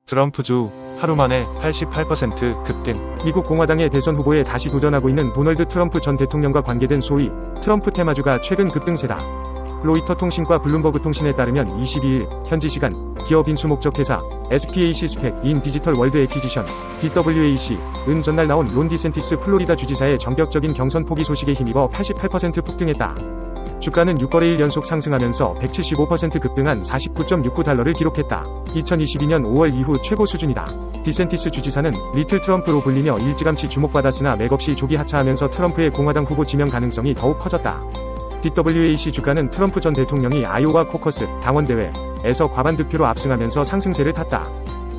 트럼프주 하루 만에 88% 급등. 미국 공화당의 대선 후보에 다시 도전하고 있는 도널드 트럼프 전 대통령과 관계된 소위 트럼프 테마주가 최근 급등세다. 로이터 통신과 블룸버그 통신에 따르면 22일 현지 시간 기업 인수 목적 회사 SPAC 스펙 인 디지털 월드 애퀴지션 DWAC은 전날 나온 론 디센티스 플로리다 주지사의 전격적인 경선 포기 소식에 힘입어 88% 폭등했다. 주가는 6거래일 연속 상승하면서 175% 급등한 49.69달러를 기록했다. 2022년 5월 이후 최고 수준이다. 디센티스 주지사는 리틀 트럼프로 불리며 일찌감치 주목받았으나 맥없이 조기 하차하면서 트럼프의 공화당 후보 지명 가능성이 더욱 커졌다. DWAC 주가는 트럼프 전 대통령이 아이오와 코커스 당원대회에서 과반 득표로 압승하면서 상승세를 탔다.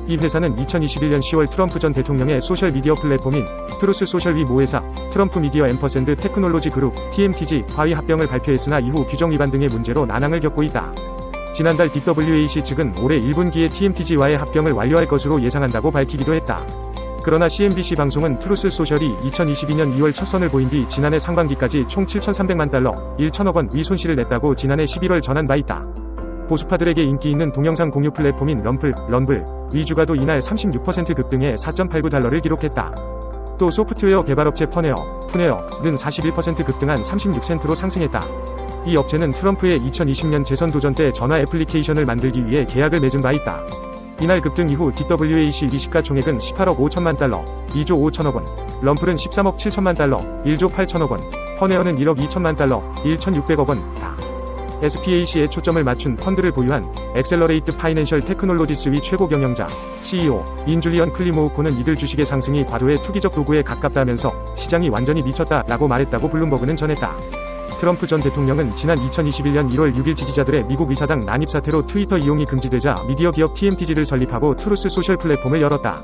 이 회사는 2021년 10월 트럼프 전 대통령의 소셜미디어 플랫폼인 트루스 소셜 위 모회사 트럼프 미디어 앰퍼샌드 테크놀로지 그룹 TMTG와의 합병을 발표했으나 이후 규정 위반 등의 문제로 난항을 겪고 있다. 지난달 DWAC 측은 올해 1분기에 TMTG와의 합병을 완료할 것으로 예상한다고 밝히기도 했다. 그러나 CNBC 방송은 트루스 소셜이 2022년 2월 첫 선을 보인 뒤 지난해 상반기까지 총 7,300만 달러, 1천억 원 위 손실을 냈다고 지난해 11월 전한 바 있다. 보수파들에게 인기 있는 동영상 공유 플랫폼인 럼블 위 주가도 이날 36% 급등해 4.89달러를 기록했다. 또 소프트웨어 개발업체 푸네어는 41% 급등한 36센트로 상승했다. 이 업체는 트럼프의 2020년 재선 도전 때 전화 애플리케이션을 만들기 위해 계약을 맺은 바 있다. 이날 급등 이후 DWAC 시가총액은 18억 5천만 달러, 2조 5천억 원, 럼플은 13억 7천만 달러, 1조 8천억 원, 퍼네어는 1억 2천만 달러, 1,600억 원다. SPAC에 초점을 맞춘 펀드를 보유한 엑셀러레이트 파이낸셜 테크놀로지스 위 최고 경영자 CEO인 줄리언 클리모우코는 이들 주식의 상승이 과도의 투기적 도구에 가깝다면서 시장이 완전히 미쳤다라고 말했다고 블룸버그는 전했다. 트럼프 전 대통령은 지난 2021년 1월 6일 지지자들의 미국 의사당 난입 사태로 트위터 이용이 금지되자 미디어 기업 TMTG를 설립하고 트루스 소셜 플랫폼을 열었다.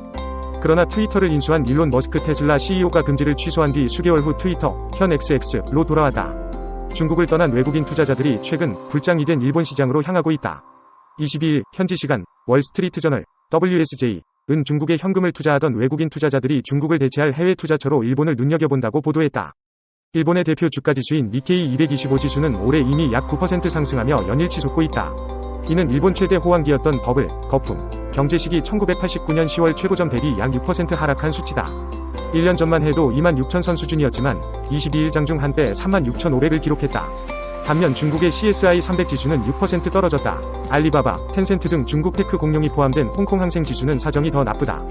그러나 트위터를 인수한 일론 머스크 테슬라 CEO가 금지를 취소한 뒤 수개월 후 트위터, 현 XX로 돌아왔다. 중국을 떠난 외국인 투자자들이 최근 불장이 된 일본 시장으로 향하고 있다. 22일 현지 시간 월스트리트저널 WSJ은 중국에 현금을 투자하던 외국인 투자자들이 중국을 대체할 해외 투자처로 일본을 눈여겨본다고 보도했다. 일본의 대표 주가지수인 니케이 225 지수는 올해 이미 약 9% 상승하며 연일치 솟고 있다. 이는 일본 최대 호황기였던 거품 경제시기 1989년 10월 최고점 대비 약 6% 하락한 수치다. 1년 전만 해도 26,000선 수준이었지만 22일 장중 한때 36,500을 기록했다. 반면 중국의 CSI 300 지수는 6% 떨어졌다. 알리바바, 텐센트 등 중국 테크 공룡이 포함된 홍콩 항생 지수는 사정이 더 나쁘다.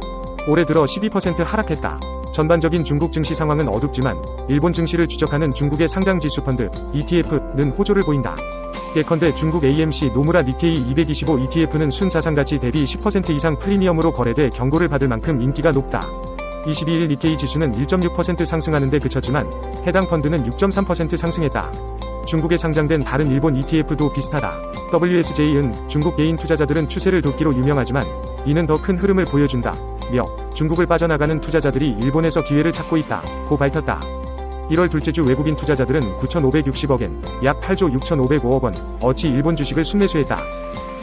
올해 들어 12% 하락했다. 전반적인 중국 증시 상황은 어둡지만 일본 증시를 추적하는 중국의 상장 지수 펀드 ETF는 호조를 보인다. 예컨대 중국 AMC 노무라 니케이 225 ETF는 순자산가치 대비 10% 이상 프리미엄으로 거래돼 경고를 받을 만큼 인기가 높다. 22일 니케이 지수는 1.6% 상승하는 데 그쳤지만 해당 펀드는 6.3% 상승했다. 중국에 상장된 다른 일본 ETF도 비슷하다. WSJ은 중국 개인 투자자들은 추세를 돕기로 유명하지만 이는 더 큰 흐름을 보여준다. 중국을 빠져나가는 투자자들이 일본에서 기회를 찾고 있다. 고 밝혔다. 1월 둘째 주 외국인 투자자들은 9,560억엔, 약 8조 6,505억 원, 어치 일본 주식을 순매수했다.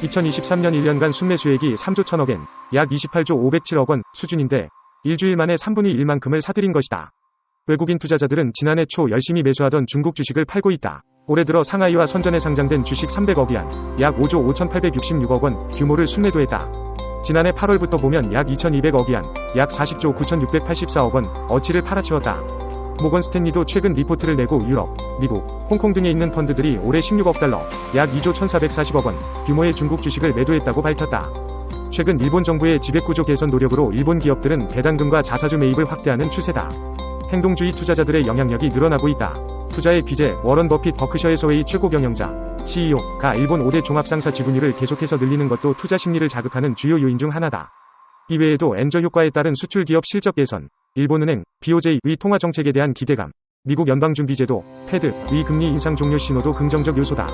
2023년 1년간 순매수액이 3조 1,000억엔, 약 28조 507억 원 수준인데 일주일 만에 3분의 1만큼을 사들인 것이다. 외국인 투자자들은 지난해 초 열심히 매수하던 중국 주식을 팔고 있다. 올해 들어 상하이와 선전에 상장된 주식 300억 위안, 약 5조 5,866억 원 규모를 순매도했다. 지난해 8월부터 보면 약 2,200억 위안, 약 40조 9,684억 원 어치를 팔아치웠다. 모건 스탠리도 최근 리포트를 내고 유럽, 미국, 홍콩 등에 있는 펀드들이 올해 16억 달러, 약 2조 1,440억 원 규모의 중국 주식을 매도했다고 밝혔다. 최근 일본 정부의 지배구조 개선 노력으로 일본 기업들은 배당금과 자사주 매입을 확대하는 추세다. 행동주의 투자자들의 영향력이 늘어나고 있다. 투자의 귀재 워런 버핏 버크셔 해서웨이 최고 경영자 CEO가 일본 5대 종합상사 지분율을 계속해서 늘리는 것도 투자 심리를 자극하는 주요 요인 중 하나다. 이외에도 엔저 효과에 따른 수출 기업 실적 개선, 일본은행, BOJ의 통화 정책에 대한 기대감, 미국 연방준비제도, 패드의 금리 인상 종료 신호도 긍정적 요소다.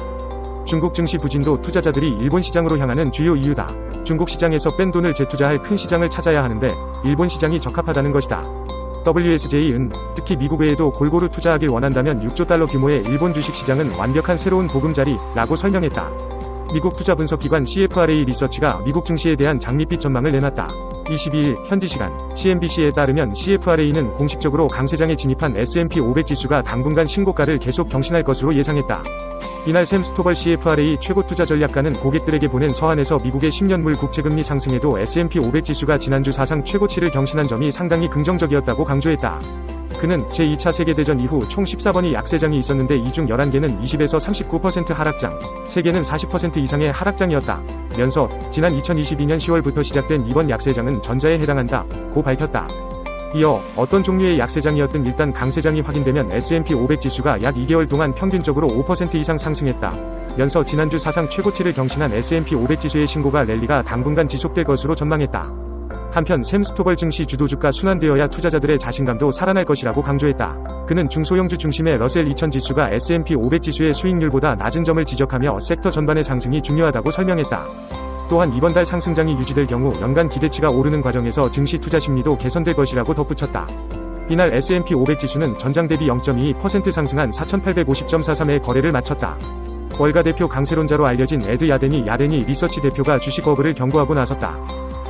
중국 증시 부진도 투자자들이 일본 시장으로 향하는 주요 이유다. 중국 시장에서 뺀 돈을 재투자할 큰 시장을 찾아야 하는데 일본 시장이 적합하다는 것이다. WSJ은 특히 미국 외에도 골고루 투자하길 원한다면 6조 달러 규모의 일본 주식 시장은 완벽한 새로운 보금자리라고 설명했다. 미국 투자 분석기관 CFRA 리서치가 미국 증시에 대한 장밋빛 전망을 내놨다. 22일 현지 시간 CNBC에 따르면 CFRA는 공식적으로 강세장에 진입한 S&P 500 지수가 당분간 신고가를 계속 경신할 것으로 예상했다. 이날 샘 스토벌 CFRA 최고 투자 전략가는 고객들에게 보낸 서한에서 미국의 10년물 국채금리 상승에도 S&P 500 지수가 지난주 사상 최고치를 경신한 점이 상당히 긍정적이었다고 강조했다. 그는 제2차 세계대전 이후 총 14번의 약세장이 있었는데 이 중 11개는 20에서 39% 하락장, 3개는 40% 이상의 하락장이었다. 면서 지난 2022년 10월부터 시작된 이번 약세장은 전자에 해당한다 고 밝혔다. 이어 어떤 종류의 약세장이었든 일단 강세장이 확인되면 S&P 500 지수가 약 2개월 동안 평균적으로 5% 이상 상승했다. 면서 지난주 사상 최고치를 경신한 S&P 500 지수의 신고가 랠리가 당분간 지속될 것으로 전망했다. 한편 샘 스토벌 증시 주도주가 순환되어야 투자자들의 자신감도 살아날 것이라고 강조했다. 그는 중소형주 중심의 러셀 2000 지수가 S&P 500 지수의 수익률보다 낮은 점을 지적하며 섹터 전반의 상승이 중요하다고 설명했다. 또한 이번 달 상승장이 유지될 경우 연간 기대치가 오르는 과정에서 증시 투자 심리도 개선될 것이라고 덧붙였다. 이날 S&P 500 지수는 전장 대비 0.2% 상승한 4850.43의 거래를 마쳤다. 월가 대표 강세론자로 알려진 에드 야데니 리서치 대표가 주식 버블을 경고하고 나섰다.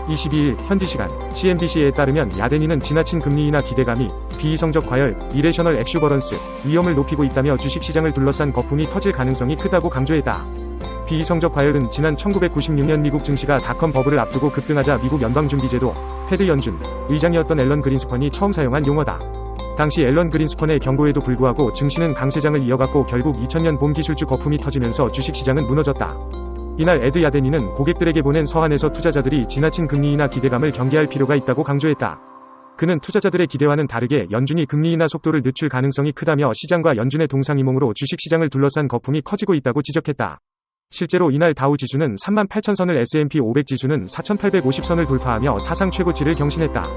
22일 현지 시간 CNBC에 따르면 야데니는 지나친 금리 인하 기대감이 비이성적 과열, 이레셔널 엑슈버런스, 위험을 높이고 있다며 주식시장을 둘러싼 거품이 터질 가능성이 크다고 강조했다. 비이성적 과열은 지난 1996년 미국 증시가 닷컴 버블을 앞두고 급등하자 미국 연방준비제도 패드 연준 의장이었던 앨런 그린스펀이 처음 사용한 용어다. 당시 앨런 그린스펀의 경고에도 불구하고 증시는 강세장을 이어갔고 결국 2000년 봄 기술주 거품이 터지면서 주식시장은 무너졌다. 이날 에드 야데니는 고객들에게 보낸 서한에서 투자자들이 지나친 금리 인하 기대감을 경계할 필요가 있다고 강조했다. 그는 투자자들의 기대와는 다르게 연준이 금리 인하 속도를 늦출 가능성이 크다며 시장과 연준의 동상이몽으로 주식시장을 둘러싼 거품이 커지고 있다고 지적했다. 실제로 이날 다우 지수는 38,000선을 S&P 500 지수는 4,850선을 돌파하며 사상 최고치를 경신했다.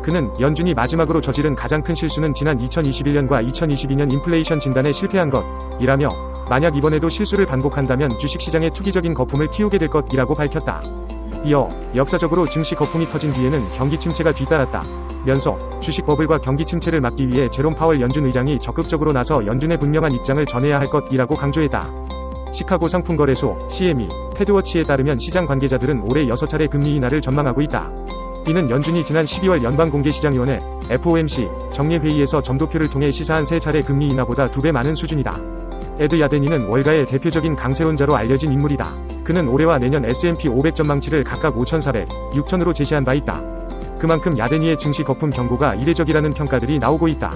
그는 연준이 마지막으로 저지른 가장 큰 실수는 지난 2021년과 2022년 인플레이션 진단에 실패한 것이라며 만약 이번에도 실수를 반복한다면 주식시장에 투기적인 거품을 키우게 될 것이라고 밝혔다. 이어 역사적으로 증시 거품이 터진 뒤에는 경기 침체가 뒤따랐다. 면서 주식 버블과 경기 침체를 막기 위해 제롬 파월 연준 의장이 적극적으로 나서 연준의 분명한 입장을 전해야 할 것이라고 강조했다. 시카고 상품거래소 CME 패드워치에 따르면 시장 관계자들은 올해 6차례 금리 인하를 전망하고 있다. 이는 연준이 지난 12월 연방공개시장위원회 FOMC 정례회의에서 점도표를 통해 시사한 3차례 금리 인하보다 2배 많은 수준이다. 에드 야데니는 월가의 대표적인 강세론자로 알려진 인물이다. 그는 올해와 내년 S&P 500 전망치를 각각 5,400, 6,000으로 제시한 바 있다. 그만큼 야데니의 증시 거품 경고가 이례적이라는 평가들이 나오고 있다.